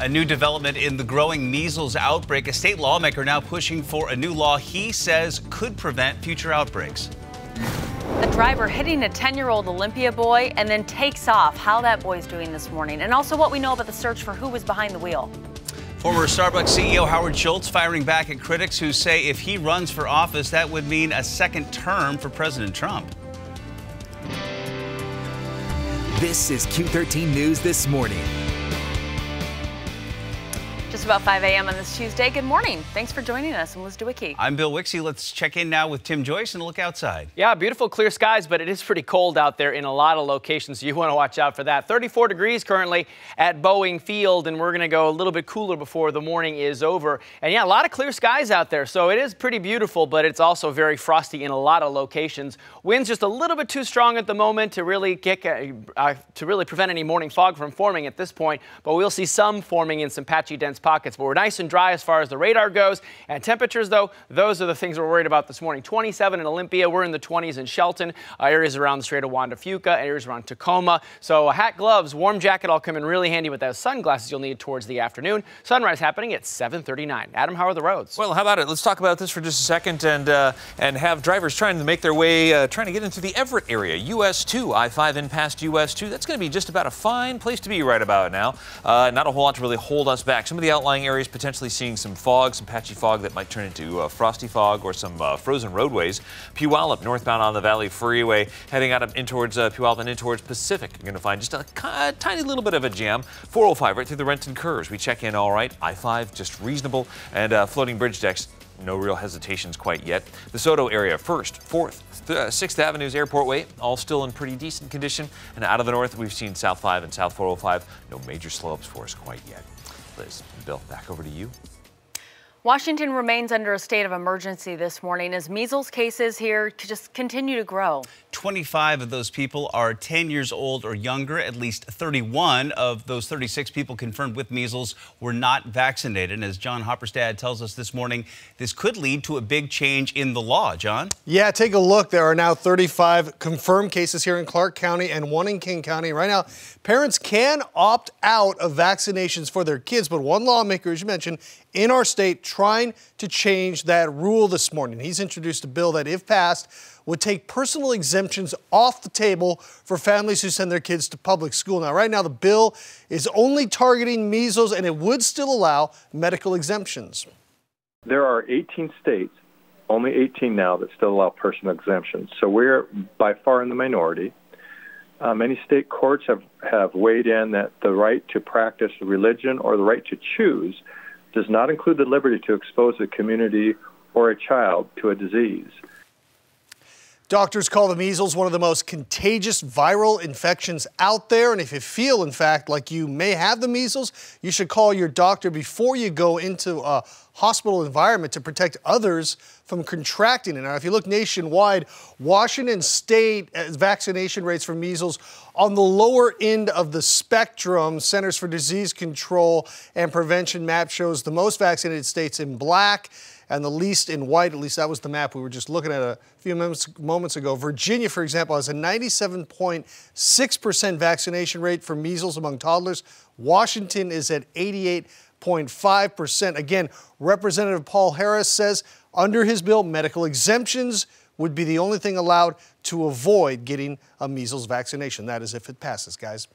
A new development in the growing measles outbreak. A state lawmaker now pushing for a new law he says could prevent future outbreaks. A driver hitting a 10-year-old Olympia boy and then takes off. How that boy's doing this morning, and also what we know about the search for who was behind the wheel. Former Starbucks CEO Howard Schultz firing back at critics who say if he runs for office, that would mean a second term for President Trump. This is Q13 News This Morning. Just about 5 a.m. on this Tuesday. Good morning. Thanks for joining us. I'm Liz DeWicki. I'm Bill Wixie. Let's check in now with Tim Joyce and look outside. Yeah, beautiful clear skies, but it is pretty cold out there in a lot of locations, so you want to watch out for that. 34 degrees currently at Boeing Field, and we're going to go a little bit cooler before the morning is over. And yeah, a lot of clear skies out there, so it is pretty beautiful, but it's also very frosty in a lot of locations. Winds just a little bit too strong at the moment to really prevent any morning fog from forming at this point, but we'll see some forming in some patchy, dense pockets. But we're nice and dry as far as the radar goes. And temperatures, though, those are the things we're worried about this morning. 27 in Olympia. We're in the 20s in Shelton. Areas around the Strait of Juan de Fuca. Areas around Tacoma. So a hat, gloves, warm jacket all come in really handy with those sunglasses you'll need towards the afternoon. Sunrise happening at 7:39. Adam, how are the roads? Well, how about it? Let's talk about this for just a second and have drivers trying to make their way, trying to get into the Everett area. US 2, I-5 in past US 2. That's going to be just about a fine place to be right about now. Not a whole lot to really hold us back. Some of the outlying areas potentially seeing some fog, some patchy fog that might turn into frosty fog or some frozen roadways. Puyallup, northbound on the Valley Freeway, heading out in towards Puyallup and in towards Pacific. You're going to find just a tiny little bit of a jam. 405 right through the Renton Curves. We check in all right. I-5 just reasonable, and floating bridge decks. No real hesitations quite yet. The Soto area, 1st, 4th, 6th Avenues, Airport Way, all still in pretty decent condition. And out of the north, we've seen South 5 and South 405. No major slowups for us quite yet. Liz, Bill, back over to you. Washington remains under a state of emergency this morning as measles cases here just continue to grow. 25 of those people are 10 years old or younger. At least 31 of those 36 people confirmed with measles were not vaccinated. And as John Hopperstad tells us this morning, this could lead to a big change in the law. John? Yeah, take a look. There are now 35 confirmed cases here in Clark County and one in King County. Right now, parents can opt out of vaccinations for their kids, but one lawmaker, as you mentioned, in our state trying to change that rule this morning. He's introduced a bill that, if passed, would take personal exemptions off the table for families who send their kids to public school. Now, right now, the bill is only targeting measles, and it would still allow medical exemptions. There are 18 states, only 18 now, that still allow personal exemptions. So we're by far in the minority. Many state courts have weighed in that the right to practice religion or the right to choose does not include the liberty to expose a community or a child to a disease. Doctors call the measles one of the most contagious viral infections out there. And if you feel, in fact, like you may have the measles, you should call your doctor before you go into a hospital environment to protect others from contracting it. Now, if you look nationwide, Washington state vaccination rates for measles on the lower end of the spectrum. Centers for Disease Control and Prevention map shows the most vaccinated states in black and the least in white. At least that was the map we were just looking at a few moments ago. Virginia, for example, has a 97.6% vaccination rate for measles among toddlers. Washington is at 88.5%. Again, Representative Paul Harris says under his bill, medical exemptions would be the only thing allowed to avoid getting a measles vaccination. That is if it passes, guys.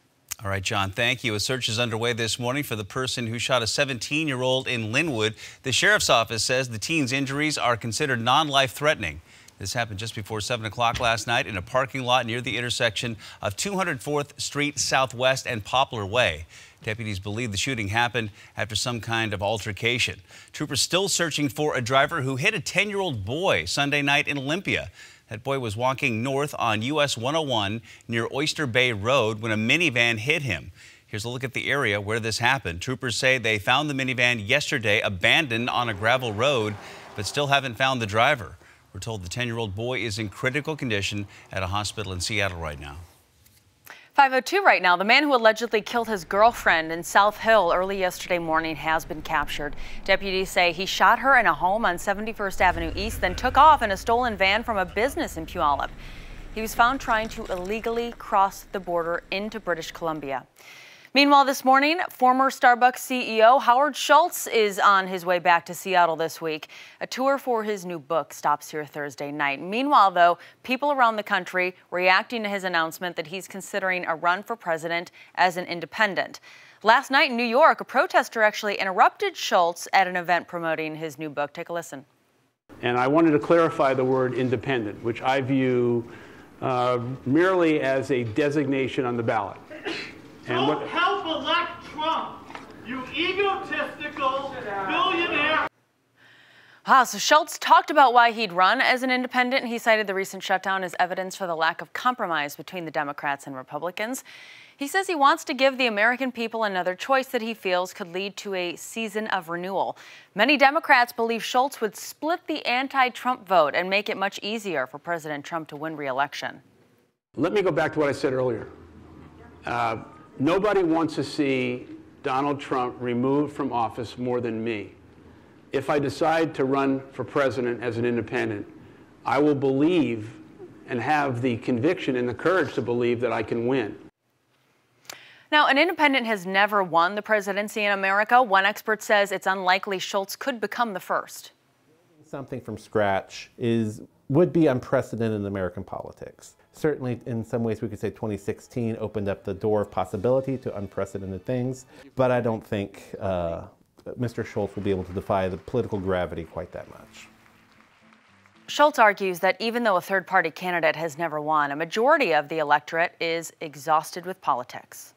All right, John, thank you. A search is underway this morning for the person who shot a 17-year-old in Linwood. The sheriff's office says the teen's injuries are considered non-life-threatening. This happened just before 7 o'clock last night in a parking lot near the intersection of 204th Street Southwest and Poplar Way. Deputies believe the shooting happened after some kind of altercation. Troopers still searching for a driver who hit a 10-year-old boy Sunday night in Olympia. That boy was walking north on US 101 near Oyster Bay Road when a minivan hit him. Here's a look at the area where this happened. Troopers say they found the minivan yesterday abandoned on a gravel road, but still haven't found the driver. We're told the 10-year-old boy is in critical condition at a hospital in Seattle right now. 5:02 right now. The man who allegedly killed his girlfriend in South Hill early yesterday morning has been captured. Deputies say he shot her in a home on 71st Avenue East, then took off in a stolen van from a business in Puyallup. He was found trying to illegally cross the border into British Columbia. Meanwhile, this morning, former Starbucks CEO Howard Schultz is on his way back to Seattle this week. A tour for his new book stops here Thursday night. Meanwhile, though, people around the country reacting to his announcement that he's considering a run for president as an independent. Last night in New York, a protester actually interrupted Schultz at an event promoting his new book. Take a listen. And I wanted to clarify the word independent, which I view merely as a designation on the ballot. Don't help elect Trump, you egotistical billionaire. So Schultz talked about why he'd run as an independent. He cited the recent shutdown as evidence for the lack of compromise between the Democrats and Republicans. He says he wants to give the American people another choice that he feels could lead to a season of renewal. Many Democrats believe Schultz would split the anti-Trump vote and make it much easier for President Trump to win re-election. Let me go back to what I said earlier. Nobody wants to see Donald Trump removed from office more than me. If I decide to run for president as an independent, I will believe and have the conviction and the courage to believe that I can win. Now, an independent has never won the presidency in America. One expert says it's unlikely Schultz could become the first. Something from scratch would be unprecedented in American politics. Certainly, in some ways, we could say 2016 opened up the door of possibility to unprecedented things, but I don't think Mr. Schultz will be able to defy the political gravity quite that much. Schultz argues that even though a third-party candidate has never won, a majority of the electorate is exhausted with politics.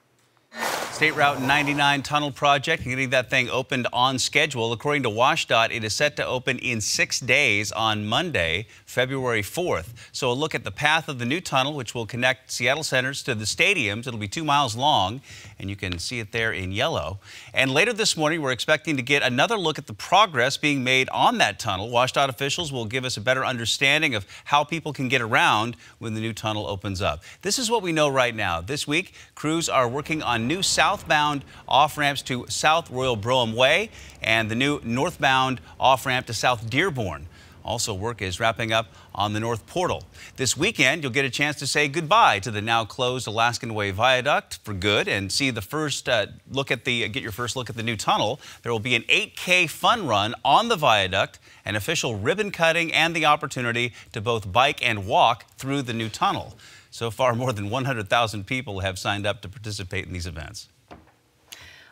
State Route 99 tunnel project, getting that thing opened on schedule. According to WashDOT, it is set to open in 6 days on Monday, February 4th. So a look at the path of the new tunnel, which will connect Seattle Centers to the stadiums. It'll be 2 miles long, and you can see it there in yellow. And later this morning, we're expecting to get another look at the progress being made on that tunnel. WashDOT officials will give us a better understanding of how people can get around when the new tunnel opens up. This is what we know right now. This week, crews are working on new southbound off-ramps to South Royal Brougham Way and the new northbound off-ramp to South Dearborn. Also, work is wrapping up on the North Portal. This weekend, you'll get a chance to say goodbye to the now closed Alaskan Way Viaduct for good and see the first get your first look at the new tunnel. There will be an 8K fun run on the viaduct, an official ribbon cutting, and the opportunity to both bike and walk through the new tunnel. So far, more than 100,000 people have signed up to participate in these events.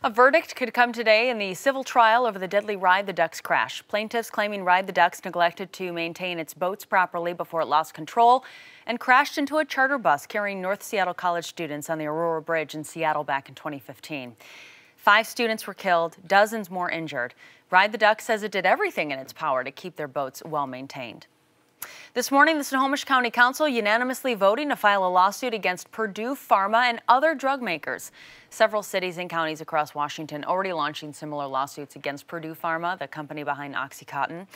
A verdict could come today in the civil trial over the deadly Ride the Ducks crash. Plaintiffs claiming Ride the Ducks neglected to maintain its boats properly before it lost control and crashed into a charter bus carrying North Seattle College students on the Aurora Bridge in Seattle back in 2015. 5 students were killed, dozens more injured. Ride the Ducks says it did everything in its power to keep their boats well maintained. This morning, the Snohomish County Council unanimously voting to file a lawsuit against Purdue Pharma and other drug makers. Several cities and counties across Washington already launching similar lawsuits against Purdue Pharma, the company behind OxyContin.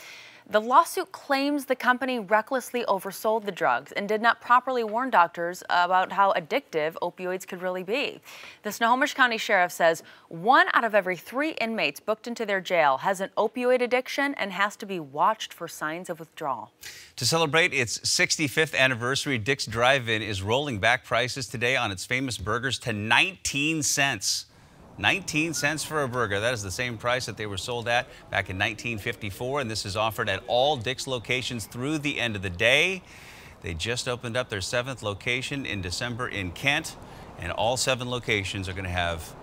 The lawsuit claims the company recklessly oversold the drugs and did not properly warn doctors about how addictive opioids could really be. The Snohomish County Sheriff says 1 out of every 3 inmates booked into their jail has an opioid addiction and has to be watched for signs of withdrawal. To celebrate its 65th anniversary, Dick's Drive-In is rolling back prices today on its famous burgers to 19 cents. 19 cents for a burger. That is the same price that they were sold at back in 1954, and this is offered at all Dick's locations through the end of the day. They just opened up their 7th location in December in Kent, and all 7 locations are going to have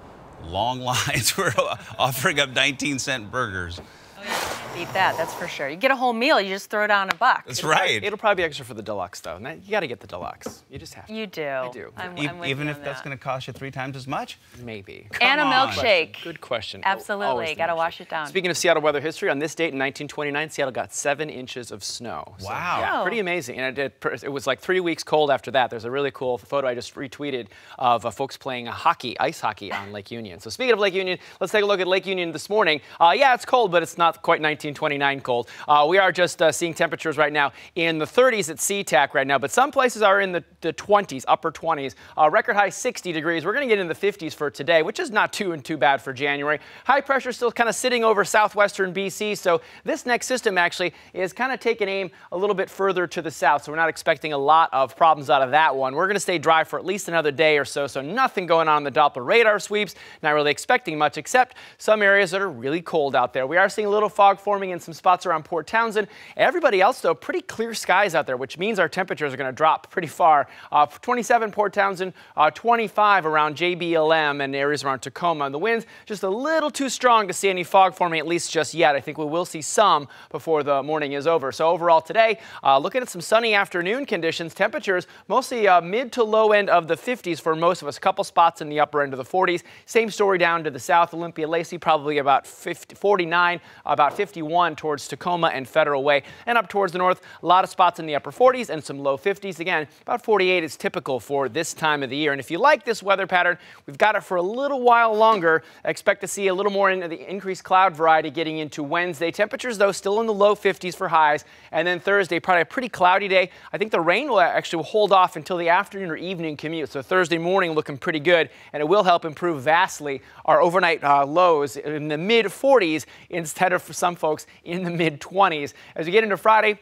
long lines. We're offering up 19-cent burgers. Oh, yeah. Beat that, that's for sure. You get a whole meal, you just throw down a buck. That's right. It'll probably be extra for the deluxe, though. You got to get the deluxe. You just have to. You do. I do. I'm Even if that's going to cost you 3 times as much? Maybe. And a milkshake. Good question. Absolutely. Got to wash it down. Speaking of Seattle weather history, on this date in 1929, Seattle got 7 inches of snow. So, wow. Yeah, pretty amazing. And it was like 3 weeks cold after that. There's a really cool photo I just retweeted of folks playing ice hockey on Lake Union. So speaking of Lake Union, let's take a look at Lake Union this morning. Yeah, it's cold, but it's not quite 19 19, 29 cold. We are just seeing temperatures right now in the 30s at SeaTac right now, but some places are in the 20s, upper 20s. Record high 60 degrees. We're going to get in the 50s for today, which is not too bad for January. High pressure still kind of sitting over southwestern BC, so this next system actually is kind of taking aim a little bit further to the south, so we're not expecting a lot of problems out of that one. We're going to stay dry for at least another day or so, so nothing going on in the Doppler radar sweeps. Not really expecting much, except some areas that are really cold out there. We are seeing a little fog forming in some spots around Port Townsend. Everybody else, though, pretty clear skies out there, which means our temperatures are going to drop pretty far. 27 Port Townsend, 25 around JBLM and areas around Tacoma. And the winds just a little too strong to see any fog forming, at least just yet. I think we will see some before the morning is over. So overall today, looking at some sunny afternoon conditions, temperatures mostly mid to low end of the 50s for most of us. A couple spots in the upper end of the 40s. Same story down to the south. Olympia Lacey probably about 49, about 51 towards Tacoma and Federal Way. And up towards the north, a lot of spots in the upper 40s and some low 50s. Again, about 48 is typical for this time of the year. And if you like this weather pattern, we've got it for a little while longer. I expect to see a little more into the increased cloud variety getting into Wednesday. Temperatures, though, still in the low 50s for highs. And then Thursday, probably a pretty cloudy day. I think the rain will actually hold off until the afternoon or evening commute. So Thursday morning looking pretty good, and it will help improve vastly our overnight lows in the mid-40s instead of, for some folks, in the mid-20s. As we get into Friday,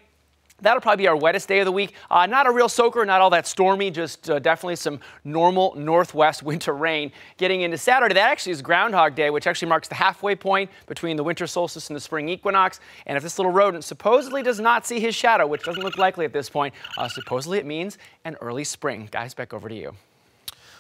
that'll probably be our wettest day of the week. Not a real soaker, not all that stormy, just definitely some normal northwest winter rain. Getting into Saturday, that actually is Groundhog Day, which actually marks the halfway point between the winter solstice and the spring equinox. And if this little rodent supposedly does not see his shadow, which doesn't look likely at this point, supposedly it means an early spring. Guys, back over to you.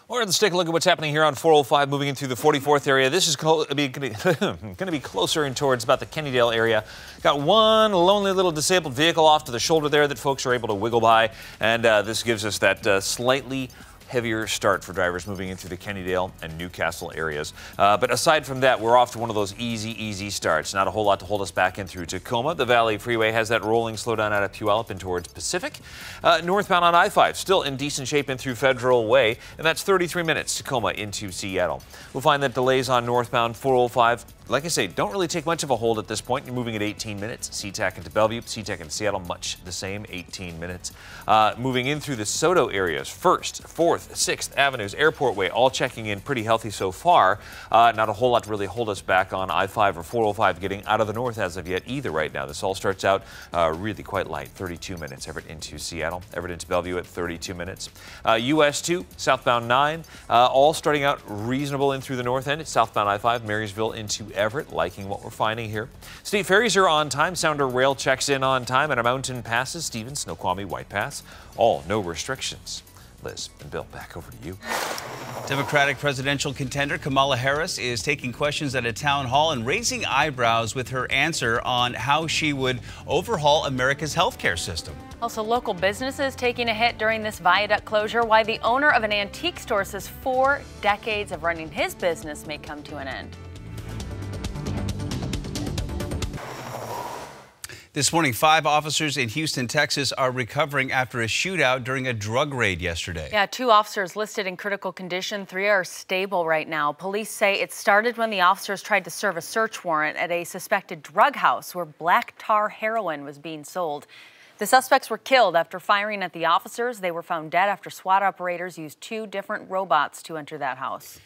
Well, let's take a look at what's happening here on 405, moving into the 44th area. This is going to be closer in towards about the Kennydale area. Got one lonely little disabled vehicle off to the shoulder there that folks are able to wiggle by, and this gives us that slightly heavier start for drivers moving in through the Kennydale and Newcastle areas. But aside from that, we're off to one of those easy starts. Not a whole lot to hold us back in through Tacoma. The Valley Freeway has that rolling slowdown out of Puyallup and towards Pacific. Northbound on I-5, still in decent shape in through Federal Way, and that's 33 minutes Tacoma into Seattle. We'll find that delays on northbound 405, like I say, don't really take much of a hold at this point. You're moving at 18 minutes. SeaTac into Bellevue, SeaTac into Seattle, much the same, 18 minutes. Moving in through the SoDo areas, 1st, 4th, 6th Avenues, Airport Way, all checking in pretty healthy so far. Not a whole lot to really hold us back on I-5 or 405 getting out of the north as of yet either right now. This all starts out really quite light, 32 minutes. Everett into Seattle, Everett into Bellevue at 32 minutes. US 2, southbound 9, all starting out reasonable in through the north end. It's southbound I-5, Marysville into Everett, liking what we're finding here. State ferries are on time. Sounder Rail checks in on time, and our mountain passes, Stevens, Snoqualmie, White Pass, all no restrictions. Liz and Bill, back over to you. Democratic presidential contender Kamala Harris is taking questions at a town hall and raising eyebrows with her answer on how she would overhaul America's healthcare system. Also, local businesses taking a hit during this viaduct closure, why the owner of an antique store says 4 decades of running his business may come to an end. This morning, 5 officers in Houston, Texas are recovering after a shootout during a drug raid yesterday. Yeah, 2 officers listed in critical condition. 3 are stable right now. Police say it started when the officers tried to serve a search warrant at a suspected drug house where black tar heroin was being sold. The suspects were killed after firing at the officers. They were found dead after SWAT operators used 2 different robots to enter that house.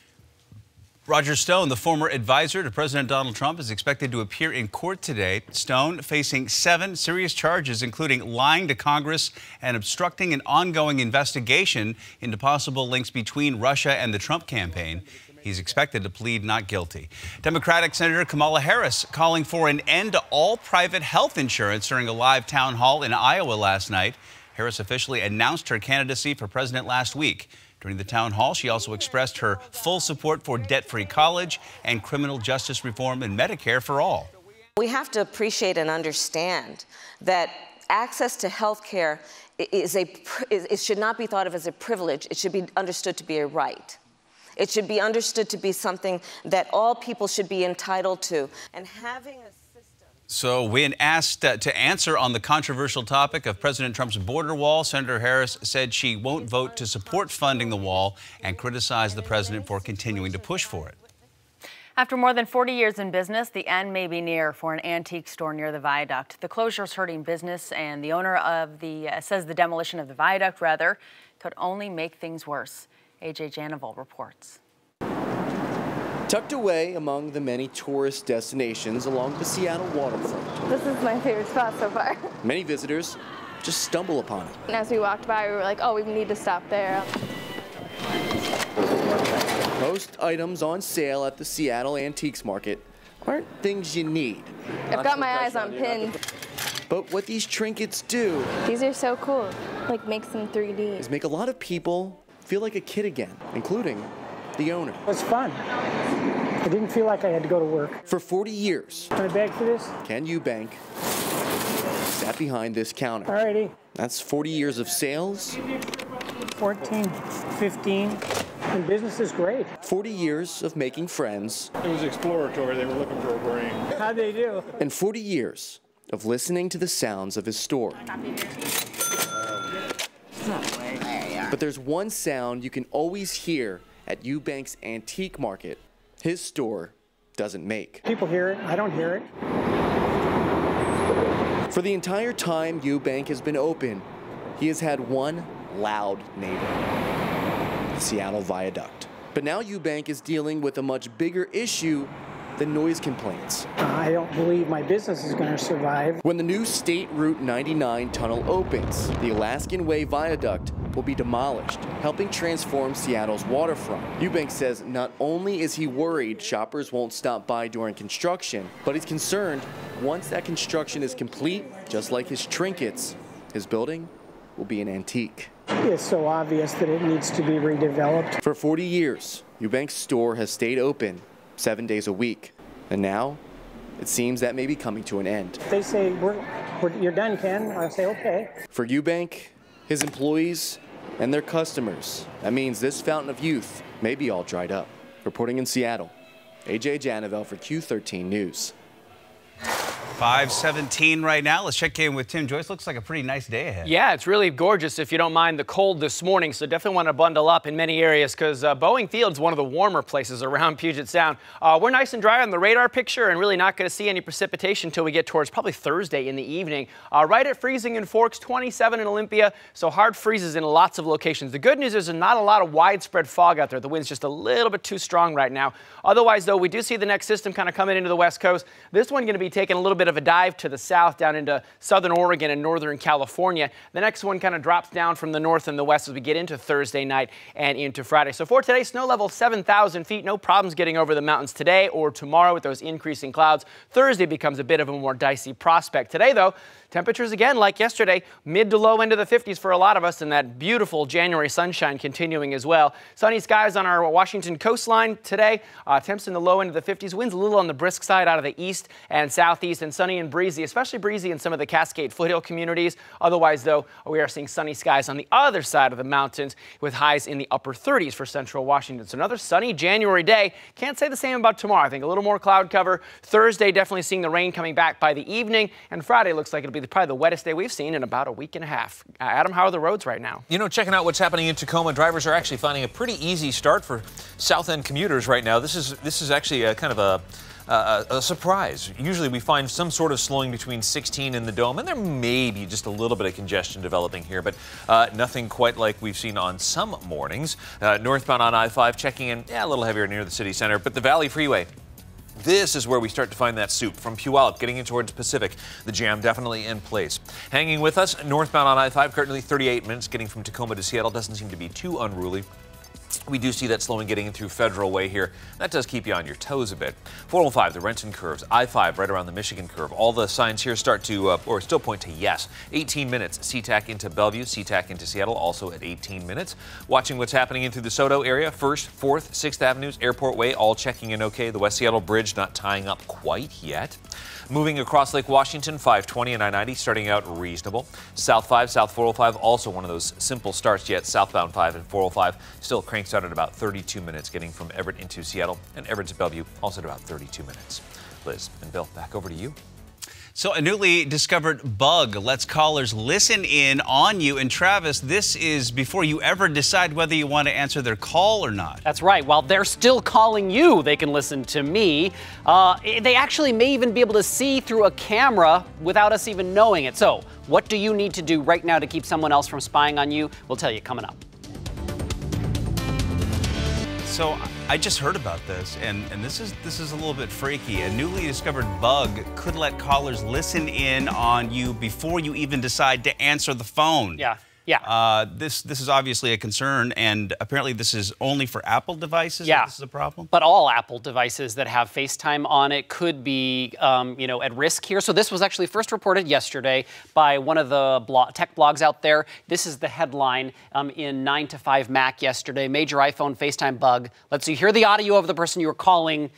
Roger Stone, the former advisor to President Donald Trump, is expected to appear in court today. Stone facing 7 serious charges, including lying to Congress and obstructing an ongoing investigation into possible links between Russia and the Trump campaign. He's expected to plead not guilty. Democratic Senator Kamala Harris calling for an end to all private health insurance during a live town hall in Iowa last night. Harris officially announced her candidacy for president last week. During the town hall, she also expressed her full support for debt-free college and criminal justice reform and Medicare for all. We have to appreciate and understand that access to health care should not be thought of as a privilege. It should be understood to be a right. It should be understood to be something that all people should be entitled to. And having a So when asked to answer on the controversial topic of President Trump's border wall, Senator Harris said she won't vote to support funding the wall and criticized the president for continuing to push for it. After more than 40 years in business, the end may be near for an antique store near the viaduct. The closure is hurting business, and the owner of says the demolition of the viaduct, could only make things worse. AJ Janival reports. Tucked away among the many tourist destinations along the Seattle waterfront. This is my favorite spot so far. Many visitors just stumble upon it. And as we walked by, we were like, oh, we need to stop there. Most items on sale at the Seattle Antiques Market aren't things you need. I've got my eyes on pins. But what these trinkets do, these are so cool, like makes them 3D, is make a lot of people feel like a kid again, including the owner. It was fun. I didn't feel like I had to go to work. For 40 years, can I beg for this? Ken Eubank sat behind this counter. Alrighty. That's 40 years of sales. 14, 15, and business is great. 40 years of making friends. It was exploratory. They were looking for a brain. How'd they do? And 40 years of listening to the sounds of his store. But there's one sound you can always hear at Eubank's Antique Market his store doesn't make. People hear it. I don't hear it. For the entire time Eubank has been open, he has had one loud neighbor, the Seattle Viaduct. But now Eubank is dealing with a much bigger issue than noise complaints. I don't believe my business is going to survive. When the new State Route 99 tunnel opens, the Alaskan Way Viaduct will be demolished, helping transform Seattle's waterfront. Eubank says not only is he worried shoppers won't stop by during construction, but he's concerned once that construction is complete, just like his trinkets, his building will be an antique. It's so obvious that it needs to be redeveloped. For 40 years, Eubank's store has stayed open 7 days a week, and now it seems that may be coming to an end. They say, you're done, Ken. I say, okay. For Eubank, his employees, and their customers, that means this fountain of youth may be all dried up. Reporting in Seattle, AJ Janival for Q13 News. 5:17 right now. Let's check in with Tim Joyce. Looks like a pretty nice day ahead. Yeah, it's really gorgeous if you don't mind the cold this morning, so definitely want to bundle up in many areas because Boeing Field's one of the warmer places around Puget Sound. We're nice and dry on the radar picture and really not going to see any precipitation until we get towards probably Thursday in the evening. Right at freezing in Forks, 27 in Olympia, so hard freezes in lots of locations. The good news is there's not a lot of widespread fog out there. The wind's just a little bit too strong right now. Otherwise, though, we do see the next system kind of coming into the west coast. This one going to be taking a little bit of a dive to the south down into southern Oregon and northern California. The next one kind of drops down from the north and the west as we get into Thursday night and into Friday. So for today, snow level 7,000 feet. No problems getting over the mountains today or tomorrow with those increasing clouds. Thursday becomes a bit of a more dicey prospect. Today, though, temperatures again, like yesterday, mid to low end of the 50s for a lot of us, and that beautiful January sunshine continuing as well. Sunny skies on our Washington coastline today. Temps in the low end of the 50s. Winds a little on the brisk side out of the east and southeast, and sunny and breezy, especially breezy in some of the Cascade foothill communities. Otherwise, though, we are seeing sunny skies on the other side of the mountains with highs in the upper 30s for central Washington. So another sunny January day. Can't say the same about tomorrow. I think a little more cloud cover. Thursday, definitely seeing the rain coming back by the evening, and Friday looks like it'll be probably the wettest day we've seen in about a week and a half. Adam, how are the roads right now? You know, checking out what's happening in Tacoma, drivers are actually finding a pretty easy start for South End commuters right now. This is actually a kind of a surprise. Usually we find some sort of slowing between 16 and the Dome, and there may be just a little bit of congestion developing here, but nothing quite like we've seen on some mornings. Northbound on I-5 checking in a little heavier near the city center, but the Valley Freeway, this is where we start to find that soup. From Puyallup, getting in towards Pacific, the jam definitely in place. Hanging with us, northbound on I-5, currently 38 minutes, getting from Tacoma to Seattle. Doesn't seem to be too unruly. We do see that slowing getting in through Federal Way here. That does keep you on your toes a bit. 405, the Renton curves. I-5 right around the Michigan curve. All the signs here start to, or still point to yes. 18 minutes. SeaTac into Bellevue, SeaTac into Seattle, also at 18 minutes. Watching what's happening in through the SoDo area. 1st, 4th, 6th Avenues, Airport Way, all checking in okay. The West Seattle Bridge not tying up quite yet. Moving across Lake Washington, 520 and I-90 starting out reasonable. South 5, South 405, also one of those simple starts yet. Southbound 5 and 405 still cranks out at about 32 minutes getting from Everett into Seattle, and Everett to Bellevue also at about 32 minutes. Liz and Bill, back over to you. So a newly discovered bug lets callers listen in on you. And Travis, this is before you ever decide whether you want to answer their call or not. That's right. While they're still calling you, they can listen to me. They actually may even be able to see through a camera without us even knowing it. So what do you need to do right now to keep someone else from spying on you? We'll tell you coming up. So I just heard about this, and this is a little bit freaky. A newly discovered bug could let callers listen in on you before you even decide to answer the phone. Yeah. This is obviously a concern, and apparently this is only for Apple devices. Yeah. This is a problem. But all Apple devices that have FaceTime on it could be, at risk here. So this was actually first reported yesterday by one of the tech blogs out there. This is the headline in 9 to 5 Mac yesterday. Major iPhone FaceTime bug lets you hear the audio of the person you were calling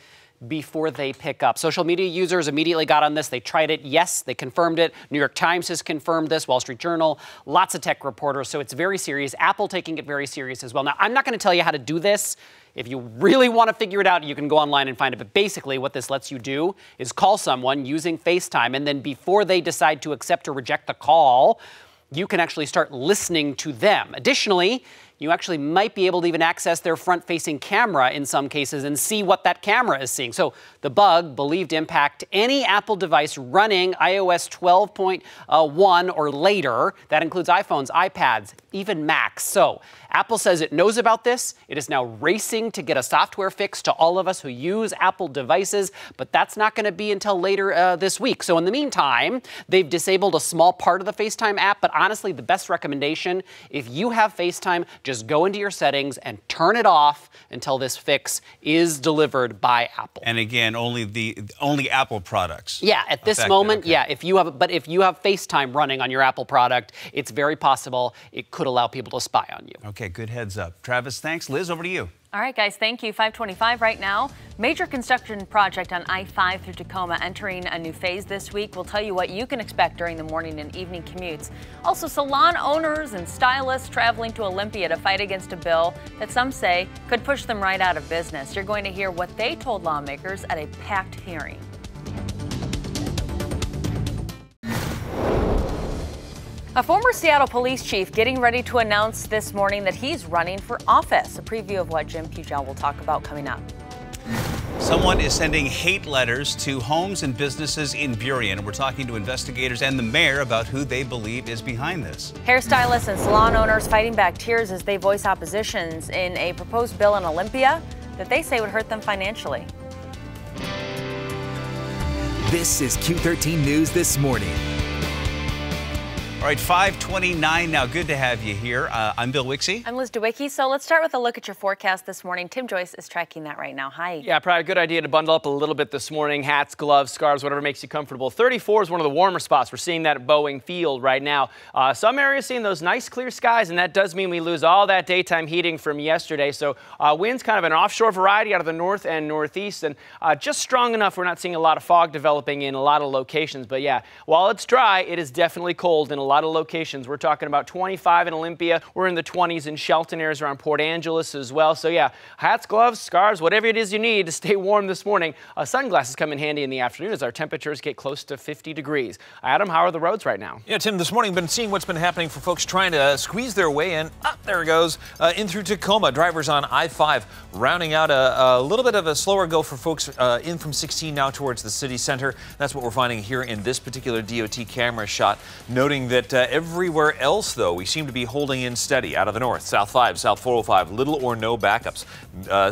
before they pick up. Social media users immediately got on this. They tried it. Yes, they confirmed it. New York Times has confirmed this. Wall Street Journal, lots of tech reporters. So it's very serious. Apple taking it very serious as well. Now, I'm not going to tell you how to do this. If you really want to figure it out, you can go online and find it. But basically, what this lets you do is call someone using FaceTime. And then before they decide to accept or reject the call, you can actually start listening to them. Additionally, you actually might be able to even access their front-facing camera in some cases and see what that camera is seeing. So the bug believed to impact any Apple device running iOS 12.1 or later. That includes iPhones, iPads, even Macs. So Apple says it knows about this. It is now racing to get a software fix to all of us who use Apple devices, but that's not going to be until later this week. So in the meantime, they've disabled a small part of the FaceTime app, but honestly, the best recommendation, if you have FaceTime, just go into your settings and turn it off until this fix is delivered by Apple. And again, only Apple products. Yeah, at this moment, okay. Yeah. If you have FaceTime running on your Apple product, it's very possible it could allow people to spy on you. Okay, good heads up. Travis, thanks. Liz, over to you. All right, guys, thank you. 5:25 right now. Major construction project on I-5 through Tacoma entering a new phase this week. We'll tell you what you can expect during the morning and evening commutes. Also, salon owners and stylists traveling to Olympia to fight against a bill that some say could push them right out of business. You're going to hear what they told lawmakers at a packed hearing. A former Seattle police chief getting ready to announce this morning that he's running for office. A preview of what Jim Pugel will talk about coming up. Someone is sending hate letters to homes and businesses in Burien. We're talking to investigators and the mayor about who they believe is behind this. Hairstylists and salon owners fighting back tears as they voice oppositions in a proposed bill in Olympia that they say would hurt them financially. This is Q13 News This Morning. All right, 5:29 now. Good to have you here. I'm Bill Wixie. I'm Liz DeWicki. So let's start with a look at your forecast this morning. Tim Joyce is tracking that right now. Hi. Yeah, probably a good idea to bundle up a little bit this morning. Hats, gloves, scarves, whatever makes you comfortable. 34 is one of the warmer spots. We're seeing that at Boeing Field right now. Some areas seeing those nice clear skies, and that does mean we lose all that daytime heating from yesterday. So winds kind of an offshore variety out of the north and northeast, and just strong enough. We're not seeing a lot of fog developing in a lot of locations. But yeah, while it's dry, it is definitely cold in a lot of locations. We're talking about 25 in Olympia. We're in the 20s in Shelton areas around Port Angeles as well. So yeah, hats, gloves, scarves, whatever it is you need to stay warm this morning. Sunglasses come in handy in the afternoon as our temperatures get close to 50 degrees. Adam, how are the roads right now? Yeah, Tim, this morning been seeing what's been happening for folks trying to squeeze their way in. There it goes, in through Tacoma. Drivers on I-5 rounding out a little bit of a slower go for folks in from 16 now towards the city center. That's what we're finding here in this particular DOT camera shot, noting that everywhere else, though, we seem to be holding in steady out of the north. South 5, South 405, little or no backups.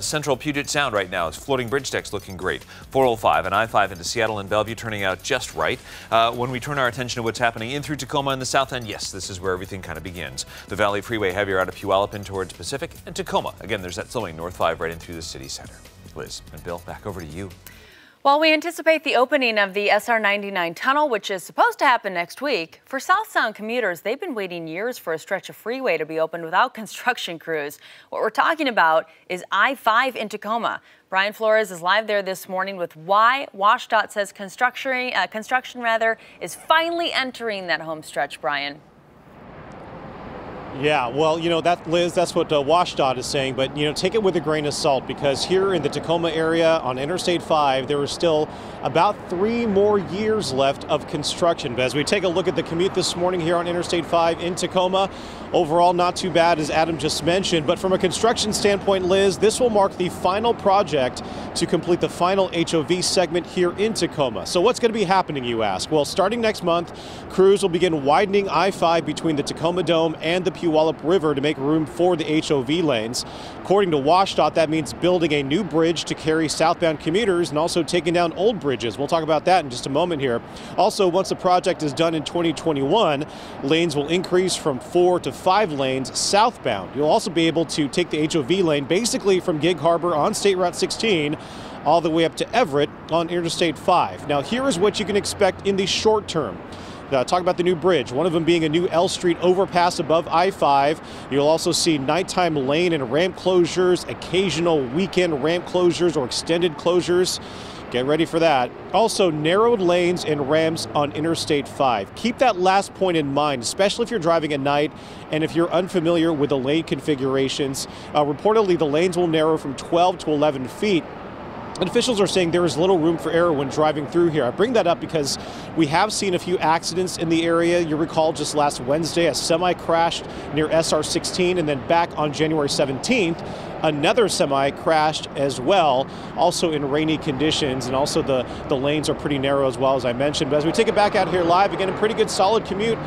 Central Puget Sound right now is floating bridge decks looking great. 405 and I-5 into Seattle and Bellevue turning out just right. When we turn our attention to what's happening in through Tacoma in the south end, yes, this is where everything kind of begins. The Valley Freeway heavier out of Puyallup in towards Pacific, and Tacoma. Again, there's that slowing North 5 right in through the city center. Liz and Bill, back over to you. While we anticipate the opening of the SR 99 tunnel, which is supposed to happen next week, for South Sound commuters, they've been waiting years for a stretch of freeway to be opened without construction crews. What we're talking about is I-5 in Tacoma. Brian Flores is live there this morning with why WashDOT says construction is finally entering that home stretch, Brian. Yeah, well, Liz, that's what WashDOT is saying, but, take it with a grain of salt, because here in the Tacoma area on Interstate 5, there are still about 3 more years left of construction. But as we take a look at the commute this morning here on Interstate 5 in Tacoma, overall not too bad, as Adam just mentioned. But from a construction standpoint, Liz, this will mark the final project to complete the final HOV segment here in Tacoma. So what's going to be happening, you ask? Well, starting next month, crews will begin widening I-5 between the Tacoma Dome and the Puyallup River to make room for the HOV lanes. According to WashDOT, that means building a new bridge to carry southbound commuters and also taking down old bridges. We'll talk about that in just a moment here. Also, once the project is done in 2021, lanes will increase from 4 to 5 lanes southbound. You'll also be able to take the HOV lane basically from Gig Harbor on State Route 16 all the way up to Everett on Interstate 5. Now, here is what you can expect in the short term. Talk about the new bridge, one of them being a new L Street overpass above I-5. You'll also see nighttime lane and ramp closures, occasional weekend ramp closures or extended closures. Get ready for that. Also, narrowed lanes and ramps on Interstate 5. Keep that last point in mind, especially if you're driving at night and if you're unfamiliar with the lane configurations. Reportedly, the lanes will narrow from 12 to 11 feet. And officials are saying there is little room for error when driving through here. I bring that up because we have seen a few accidents in the area. You recall just last Wednesday, a semi crashed near SR 16, and then back on January 17th, another semi crashed as well, also in rainy conditions, and also the lanes are pretty narrow as well, as I mentioned. But as we take it back out here live, again, a pretty good solid commute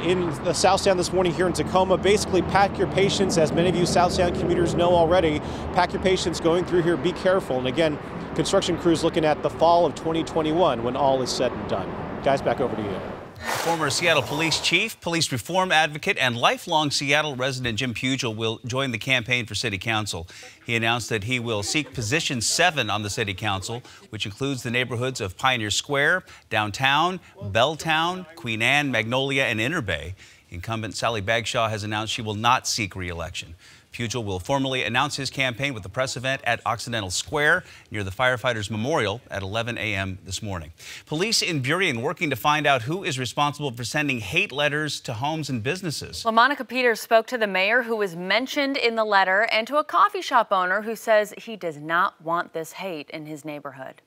in the South Sound this morning here in Tacoma. Basically, pack your patience, as many of you South Sound commuters know already. Pack your patience going through here, be careful. And again, construction crews looking at the fall of 2021 when all is said and done. Guys, back over to you. Former Seattle police chief, police reform advocate, and lifelong Seattle resident Jim Pugel will join the campaign for city council. He announced that he will seek position 7 on the city council, which includes the neighborhoods of Pioneer Square, Downtown, Belltown, Queen Anne, Magnolia, and Inner Bay. Incumbent Sally Bagshaw has announced she will not seek re-election. Pugel will formally announce his campaign with a press event at Occidental Square near the Firefighters Memorial at 11 a.m. this morning. Police in Burien working to find out who is responsible for sending hate letters to homes and businesses. LaMonica Peters spoke to the mayor who was mentioned in the letter and to a coffee shop owner who says he does not want this hate in his neighborhood.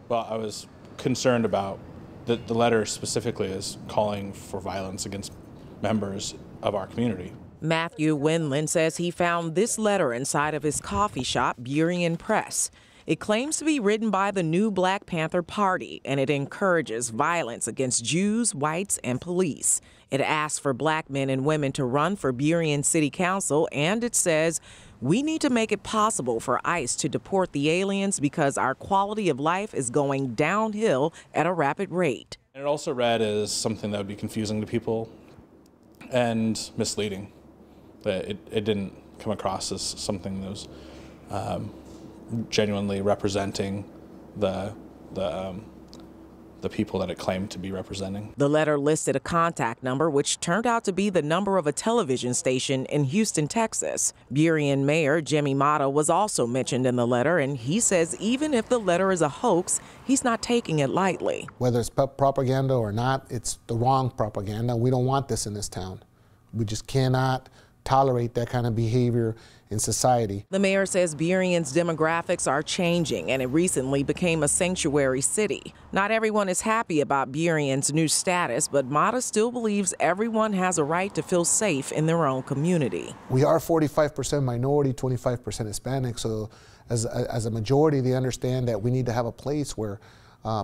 Well, I was concerned about the letter specifically is calling for violence against members of our community. Matthew Winland says he found this letter inside of his coffee shop, Burien Press. It claims to be written by the new Black Panther Party, and it encourages violence against Jews, whites, and police. It asks for black men and women to run for Burien City Council, and it says, we need to make it possible for ICE to deport the aliens because our quality of life is going downhill at a rapid rate. And it also read as something that would be confusing to people and misleading. That it didn't come across as something that was genuinely representing the people that it claimed to be representing. The letter listed a contact number, which turned out to be the number of a television station in Houston, Texas. Burien Mayor Jimmy Mata was also mentioned in the letter, and he says even if the letter is a hoax, he's not taking it lightly. Whether it's propaganda or not, it's the wrong propaganda. We don't want this in this town. We just cannot tolerate that kind of behavior in society. The mayor says Burien's demographics are changing, and it recently became a sanctuary city. Not everyone is happy about Burien's new status, but Mata still believes everyone has a right to feel safe in their own community. We are 45% minority, 25% Hispanic, so as a majority, they understand that we need to have a place where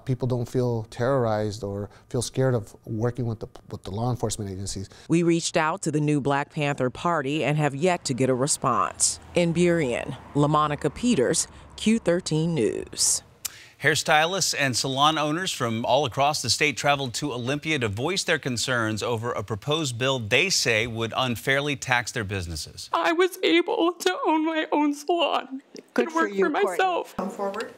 people don't feel terrorized or feel scared of working with the law enforcement agencies. We reached out to the new Black Panther Party and have yet to get a response. In Burien, LaMonica Peters, Q13 News. Hairstylists and salon owners from all across the state traveled to Olympia to voice their concerns over a proposed bill they say would unfairly tax their businesses. I was able to own my own salon and work for myself. Come forward.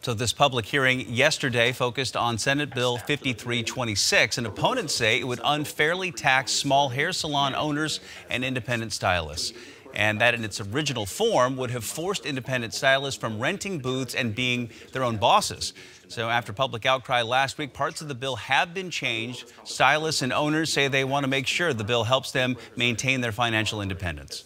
So this public hearing yesterday focused on Senate Bill 5326, and opponents say it would unfairly tax small hair salon owners and independent stylists. and that in its original form would have forced independent stylists from renting booths and being their own bosses. So after public outcry last week, parts of the bill have been changed. Stylists and owners say they want to make sure the bill helps them maintain their financial independence.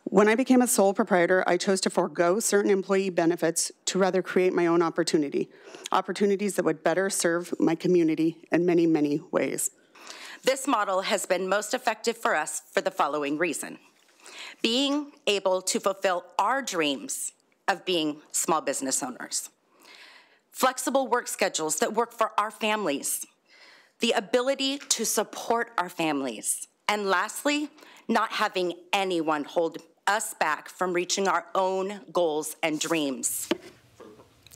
When I became a sole proprietor, I chose to forego certain employee benefits to rather create my own opportunities that would better serve my community in many, many ways. This model has been most effective for us for the following reason. Being able to fulfill our dreams of being small business owners. Flexible work schedules that work for our families. The ability to support our families. And lastly, not having anyone hold us back from reaching our own goals and dreams.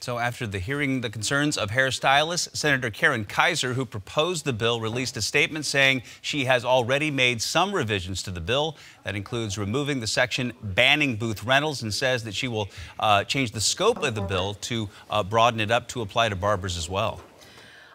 So after hearing the concerns of hairstylist, Senator Karen Kaiser, who proposed the bill, released a statement saying she has already made some revisions to the bill. That includes removing the section banning booth rentals, and says that she will change the scope of the bill to broaden it up to apply to barbers as well.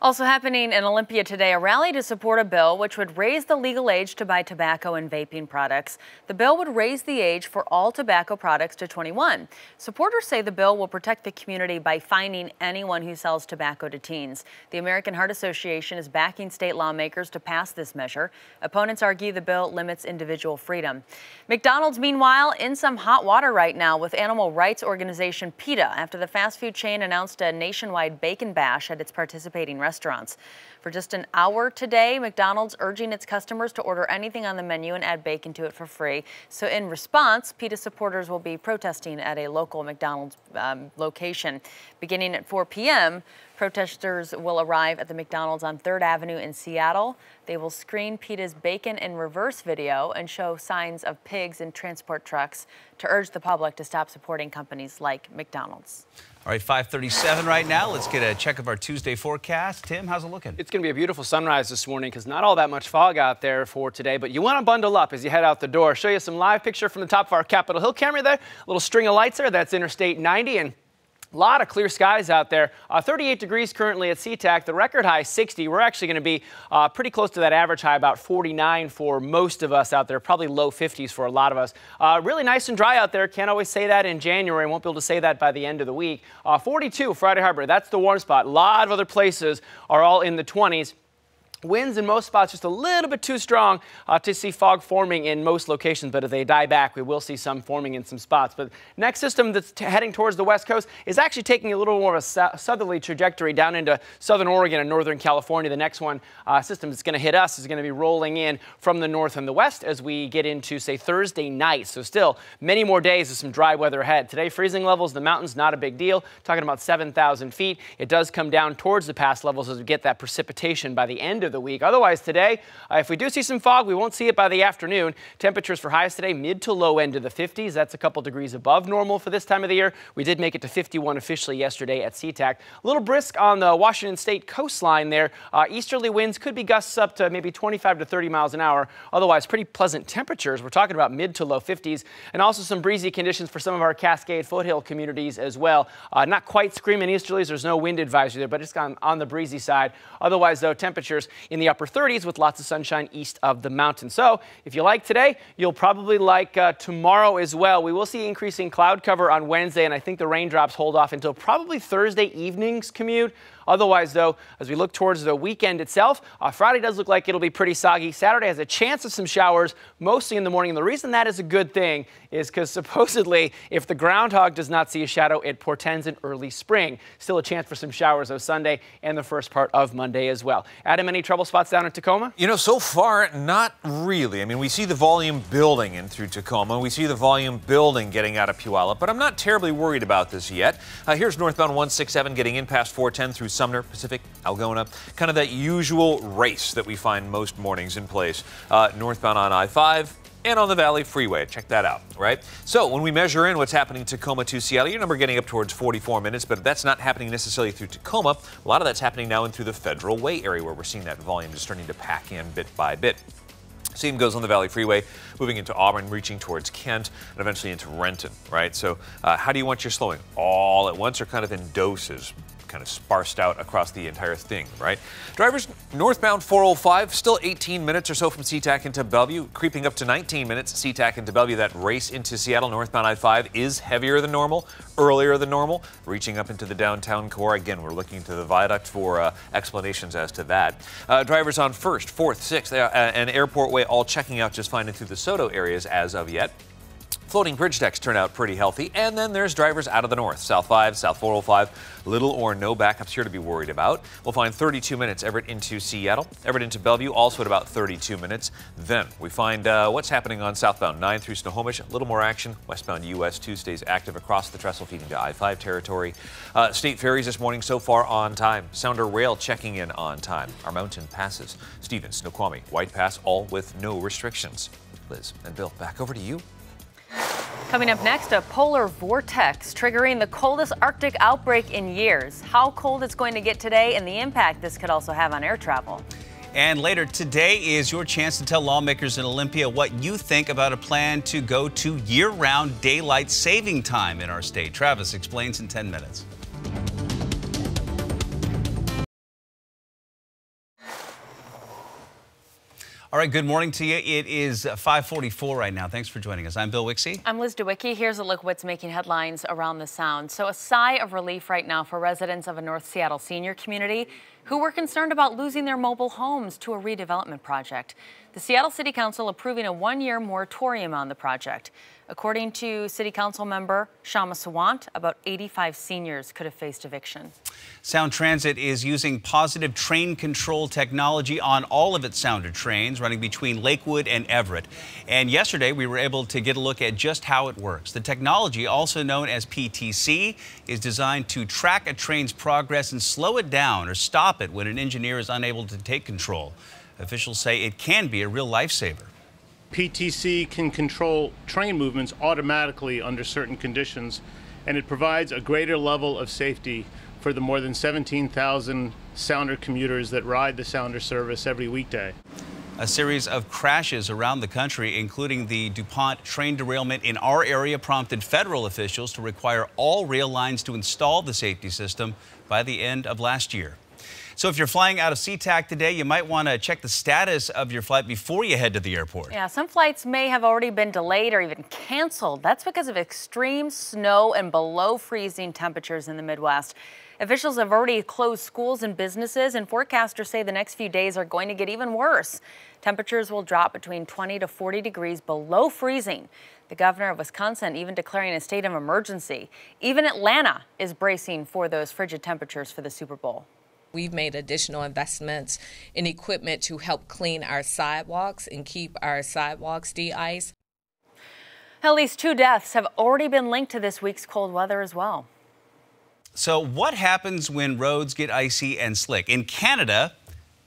Also happening in Olympia today, a rally to support a bill which would raise the legal age to buy tobacco and vaping products. The bill would raise the age for all tobacco products to 21. Supporters say the bill will protect the community by fining anyone who sells tobacco to teens. The American Heart Association is backing state lawmakers to pass this measure. Opponents argue the bill limits individual freedom. McDonald's, meanwhile, in some hot water right now with animal rights organization PETA after the fast food chain announced a nationwide bacon bash at its participating restaurants. For just an hour today, McDonald's urging its customers to order anything on the menu and add bacon to it for free. So in response, PETA supporters will be protesting at a local McDonald's location. Beginning at 4 p.m., protesters will arrive at the McDonald's on 3rd Avenue in Seattle. They will screen PETA's Bacon in Reverse video and show signs of pigs in transport trucks to urge the public to stop supporting companies like McDonald's. All right, 5:37 right now. Let's get a check of our Tuesday forecast. Tim, how's it looking? It's going to be a beautiful sunrise this morning because not all that much fog out there for today, but you want to bundle up as you head out the door. Show you some live picture from the top of our Capitol Hill camera there. A little string of lights there. That's Interstate 90, and a lot of clear skies out there. 38 degrees currently at SeaTac. The record high 60. We're actually going to be pretty close to that average high, about 49 for most of us out there, probably low 50s for a lot of us. Really nice and dry out there. Can't always say that in January. Won't be able to say that by the end of the week. 42 Friday Harbor. That's the warm spot. A lot of other places are all in the 20s. Winds in most spots just a little bit too strong to see fog forming in most locations, but as they die back, we will see some forming in some spots. But next system that's heading towards the west coast is actually taking a little more of a southerly trajectory down into southern Oregon and northern California. The next one system that's going to hit us is going to be rolling in from the north and the west as we get into, say, Thursday night. So still many more days of some dry weather ahead. Today, freezing levels, the mountains, not a big deal. Talking about 7,000 feet. It does come down towards the pass levels as we get that precipitation by the end of the week. Otherwise today, if we do see some fog, we won't see it by the afternoon. Temperatures for highs today, mid to low end of the 50s. That's a couple degrees above normal for this time of the year. We did make it to 51 officially yesterday at SeaTac. A little brisk on the Washington State coastline there. Easterly winds could be gusts up to maybe 25 to 30 miles an hour. Otherwise, pretty pleasant temperatures. We're talking about mid to low 50s, and also some breezy conditions for some of our Cascade foothill communities as well. Not quite screaming easterlies. There's no wind advisory there, but it's on the breezy side. Otherwise, though, temperatures in the upper 30s with lots of sunshine east of the mountain. So if you like today, you'll probably like tomorrow as well. We will see increasing cloud cover on Wednesday, and I think the raindrops hold off until probably Thursday evening's commute. Otherwise, though, as we look towards the weekend itself, Friday does look like it'll be pretty soggy. Saturday has a chance of some showers, mostly in the morning. And the reason that is a good thing is because supposedly, if the groundhog does not see a shadow, it portends an early spring. Still a chance for some showers on Sunday and the first part of Monday as well. Adam, any trouble spots down in Tacoma? You know, so far, not really. I mean, we see the volume building in through Tacoma. We see the volume building getting out of Puyallup, but I'm not terribly worried about this yet. Here's northbound 167 getting in past 410 through Sumner, Pacific, Algona, kind of that usual race that we find most mornings in place. Northbound on I-5 and on the Valley Freeway. Check that out, right? So when we measure in what's happening Tacoma to Seattle, your number getting up towards 44 minutes, but that's not happening necessarily through Tacoma. A lot of that's happening now in through the Federal Way area where we're seeing that volume just starting to pack in bit by bit. Same goes on the Valley Freeway, moving into Auburn, reaching towards Kent, and eventually into Renton, right? So how do you want your slowing? All at once or kind of in doses? kind of sparsed out across the entire thing, right? Drivers northbound 405, still 18 minutes or so from SeaTac into Bellevue, creeping up to 19 minutes. SeaTac into Bellevue, that race into Seattle northbound I-5 is heavier than normal, earlier than normal, reaching up into the downtown core. Again, we're looking to the viaduct for explanations as to that. Drivers on 1st, 4th, 6th, and Airport Way all checking out just fine through the Soto areas as of yet. Floating bridge decks turn out pretty healthy, and then there's drivers out of the north. South 5, South 405, little or no backups here to be worried about. We'll find 32 minutes Everett into Seattle. Everett into Bellevue also at about 32 minutes. Then we find what's happening on southbound 9 through Snohomish. A little more action. Westbound US 2 stays active across the trestle feeding to I-5 territory. State ferries this morning so far on time. Sounder Rail checking in on time. Our mountain passes. Stevens, Snoqualmie, White Pass, all with no restrictions. Liz and Bill, back over to you. Coming up next, a polar vortex triggering the coldest Arctic outbreak in years. How cold it's going to get today and the impact this could also have on air travel. And later today is your chance to tell lawmakers in Olympia what you think about a plan to go to year-round daylight saving time in our state. Travis explains in 10 minutes. All right, good morning to you. It is 5:44 right now. Thanks for joining us. I'm Bill Wixie. I'm Liz DeWicki. Here's a look what's making headlines around the Sound. So a sigh of relief right now for residents of a North Seattle senior community who were concerned about losing their mobile homes to a redevelopment project. The Seattle City Council approving a one-year moratorium on the project. According to City Council member Shama Sawant, about 85 seniors could have faced eviction. Sound Transit is using positive train control technology on all of its Sounder trains running between Lakewood and Everett. And yesterday we were able to get a look at just how it works. The technology, also known as PTC, is designed to track a train's progress and slow it down or stop it when an engineer is unable to take control. Officials say it can be a real lifesaver. PTC can control train movements automatically under certain conditions, and it provides a greater level of safety for the more than 17,000 Sounder commuters that ride the Sounder service every weekday. A series of crashes around the country, including the DuPont train derailment in our area, prompted federal officials to require all rail lines to install the safety system by the end of last year. So if you're flying out of SeaTac today, you might want to check the status of your flight before you head to the airport. Yeah, some flights may have already been delayed or even canceled. That's because of extreme snow and below freezing temperatures in the Midwest. Officials have already closed schools and businesses, and forecasters say the next few days are going to get even worse. Temperatures will drop between 20 to 40 degrees below freezing. The governor of Wisconsin even declaring a state of emergency. Even Atlanta is bracing for those frigid temperatures for the Super Bowl. We've made additional investments in equipment to help clean our sidewalks and keep our sidewalks de-iced. At least 2 deaths have already been linked to this week's cold weather as well. So what happens when roads get icy and slick? In Canada,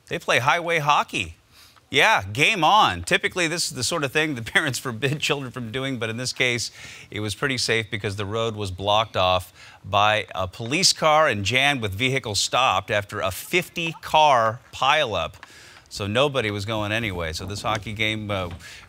they play highway hockey. Yeah, game on. Typically, this is the sort of thing that parents forbid children from doing, but in this case, it was pretty safe because the road was blocked off by a police car and jammed with vehicles stopped after a 50-car pileup. So nobody was going anyway. So this hockey game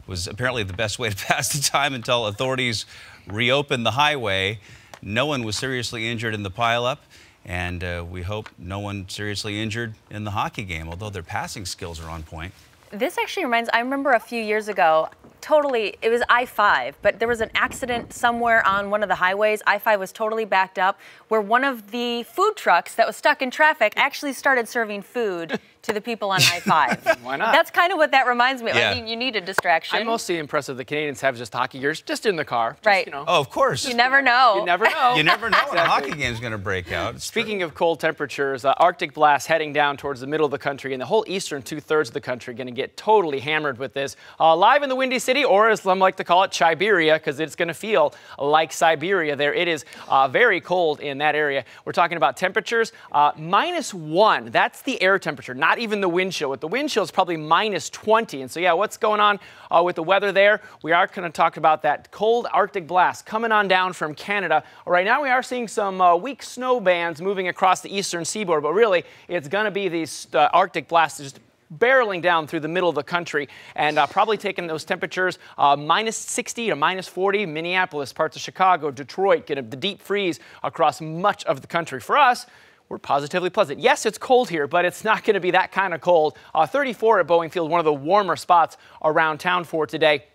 was apparently the best way to pass the time until authorities reopened the highway. No one was seriously injured in the pileup, and we hope no one seriously injured in the hockey game, although their passing skills are on point. This actually reminds, I remember a few years ago, it was I-5, but there was an accident somewhere on one of the highways. I-5 was totally backed up, where one of the food trucks that was stuck in traffic actually started serving food to the people on I-5. Why not? That's kind of what that reminds me of. Yeah. I mean, you need a distraction. I'm mostly impressed that the Canadians have just hockey gears just in the car. Just, right. You know. Oh, of course. You never know. You never know. You never know when a Exactly. hockey game's going to break out. It's Speaking of cold temperatures, Arctic blast heading down towards the middle of the country, and the whole eastern 2/3 of the country going to get totally hammered with this. Live in the Windy City, or as some like to call it, Chiberia, because it's going to feel like Siberia there. It is very cold in that area. We're talking about temperatures -1. That's the air temperature, not even the wind chill. With the wind chill, it's probably -20. And so, yeah, what's going on with the weather there? We are going to talk about that cold Arctic blast coming on down from Canada. Right now, we are seeing some weak snow bands moving across the eastern seaboard, but really, it's going to be these Arctic blasts just barreling down through the middle of the country and probably taking those temperatures -60 to -40. Minneapolis, parts of Chicago, Detroit, getting the deep freeze across much of the country. For us, we're positively pleasant. Yes, it's cold here, but it's not going to be that kind of cold. 34 at Boeing Field, one of the warmer spots around town for today.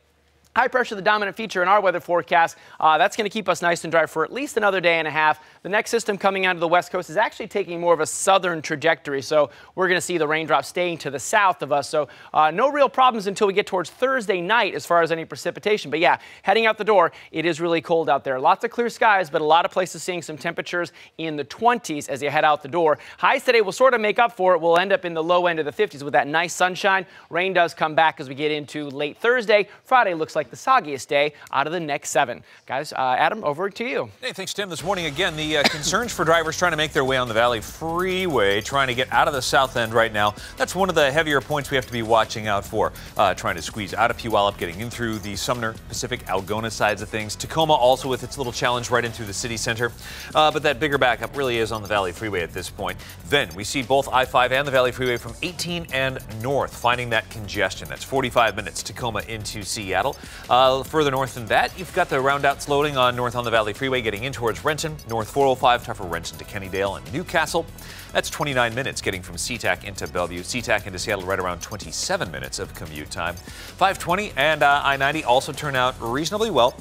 High pressure, the dominant feature in our weather forecast. That's going to keep us nice and dry for at least another day and a half. The next system coming out of the west coast is actually taking more of a southern trajectory, so we're going to see the raindrops staying to the south of us. So no real problems until we get towards Thursday night as far as any precipitation. But yeah, heading out the door, it is really cold out there. Lots of clear skies, but a lot of places seeing some temperatures in the 20s as you head out the door. Highs today will sort of make up for it. We'll end up in the low end of the 50s with that nice sunshine. Rain does come back as we get into late Thursday. Friday looks like the soggiest day out of the next 7. Guys, Adam, over to you. Hey, thanks, Tim. This morning, again, the concerns for drivers trying to make their way on the Valley Freeway, trying to get out of the south end right now. That's one of the heavier points we have to be watching out for. Trying to squeeze out of Puyallup, getting in through the Sumner, Pacific, Algona sides of things. Tacoma also with its little challenge right in through the city center. But that bigger backup really is on the Valley Freeway at this point. Then we see both I-5 and the Valley Freeway from 18 and north, finding that congestion. That's 45 minutes Tacoma into Seattle. Further north than that, you've got the roundouts loading on north on the Valley Freeway, getting in towards Renton. North 405, tougher Renton to Kennydale and Newcastle. That's 29 minutes getting from SeaTac into Bellevue. SeaTac into Seattle right around 27 minutes of commute time. 520 and I-90 also turn out reasonably well,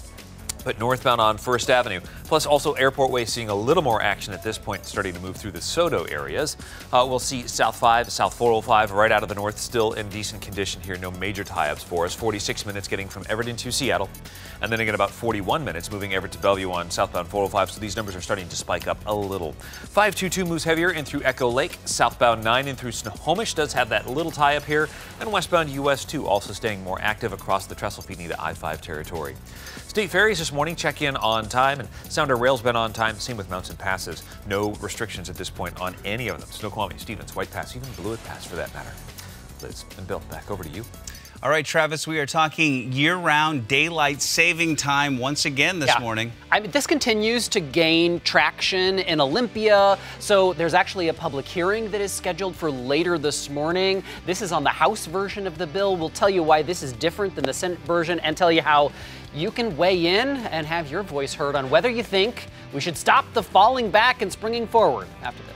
but northbound on First Avenue. Plus also Airport Way seeing a little more action at this point, starting to move through the SoDo areas. We'll see South 5, South 405 right out of the north, still in decent condition here. No major tie-ups for us. 46 minutes getting from Everett to Seattle. And then again about 41 minutes moving Everett to Bellevue on southbound 405. So these numbers are starting to spike up a little. 522 moves heavier in through Echo Lake. Southbound 9 in through Snohomish does have that little tie-up here. And westbound US 2 also staying more active across the Trestle feeding to I-5 territory. State ferries this morning check in on time, and Sounder Rail's been on time. Same with Mounts and Passes. No restrictions at this point on any of them. Snoqualmie, Stevens, White Pass, even Blewett Pass for that matter. Liz and Bill, back over to you. All right, Travis, we are talking year-round daylight saving time once again this morning. I mean, this continues to gain traction in Olympia. So there's actually a public hearing that is scheduled for later this morning. This is on the House version of the bill. We'll tell you why this is different than the Senate version and tell you how you can weigh in and have your voice heard on whether you think we should stop the falling back and springing forward after this.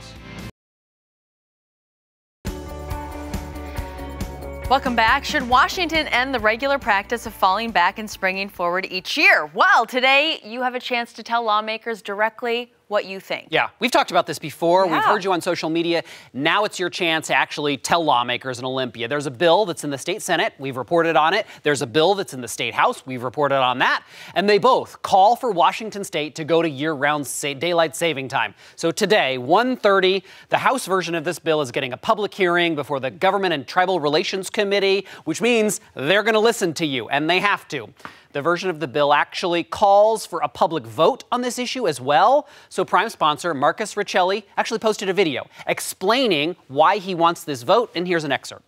Welcome back. Should Washington end the regular practice of falling back and springing forward each year? Well, today you have a chance to tell lawmakers directly what you think. Yeah, we've talked about this before. Yeah. We've heard you on social media. Now it's your chance to actually tell lawmakers in Olympia. There's a bill that's in the state Senate. We've reported on it. There's a bill that's in the state House. We've reported on that. And they both call for Washington State to go to year-round daylight saving time. So today, 1:30, the House version of this bill is getting a public hearing before the Government and Tribal Relations Committee, which means they're going to listen to you, and they have to. The version of the bill actually calls for a public vote on this issue as well. So prime sponsor Marcus Riccelli actually posted a video explaining why he wants this vote, and here's an excerpt.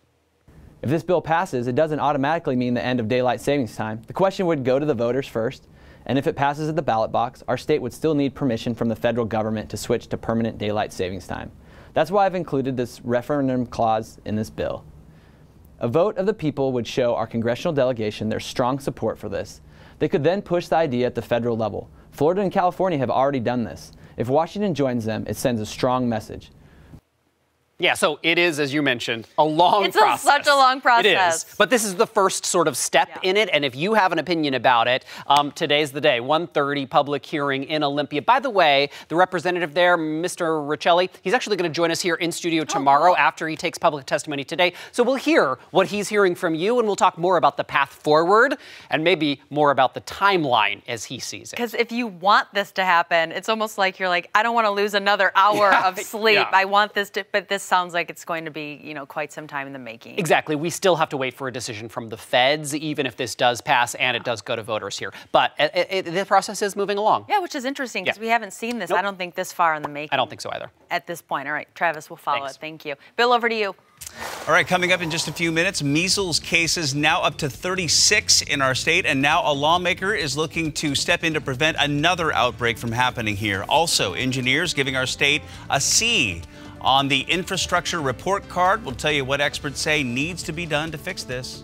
If this bill passes, it doesn't automatically mean the end of daylight savings time. The question would go to the voters first, and if it passes at the ballot box, our state would still need permission from the federal government to switch to permanent daylight savings time. That's why I've included this referendum clause in this bill. A vote of the people would show our congressional delegation their strong support for this. They could then push the idea at the federal level. Florida and California have already done this. If Washington joins them, it sends a strong message. Yeah, so it is, as you mentioned, a long process. It's such a long process. It is, but this is the first sort of step in it, and if you have an opinion about it, today's the day, 1:30, public hearing in Olympia. By the way, the representative there, Mr. Riccelli, he's actually going to join us here in studio tomorrow after he takes public testimony today. So we'll hear what he's hearing from you, and we'll talk more about the path forward and maybe more about the timeline as he sees it. Because if you want this to happen, it's almost like you're like, I don't want to lose another hour of sleep. I want this to, but this sounds like it's going to be, you know, quite some time in the making. Exactly. We still have to wait for a decision from the feds, even if this does pass and it does go to voters here. But the process is moving along. Yeah, which is interesting because we haven't seen this, I don't think, this far in the making. I don't think so either. At this point. All right, Travis, we'll follow it. Thank you. Bill, over to you. All right, coming up in just a few minutes, measles cases now up to 36 in our state, and now a lawmaker is looking to step in to prevent another outbreak from happening here. Also, engineers giving our state a C on the infrastructure report card. We'll tell you what experts say needs to be done to fix this.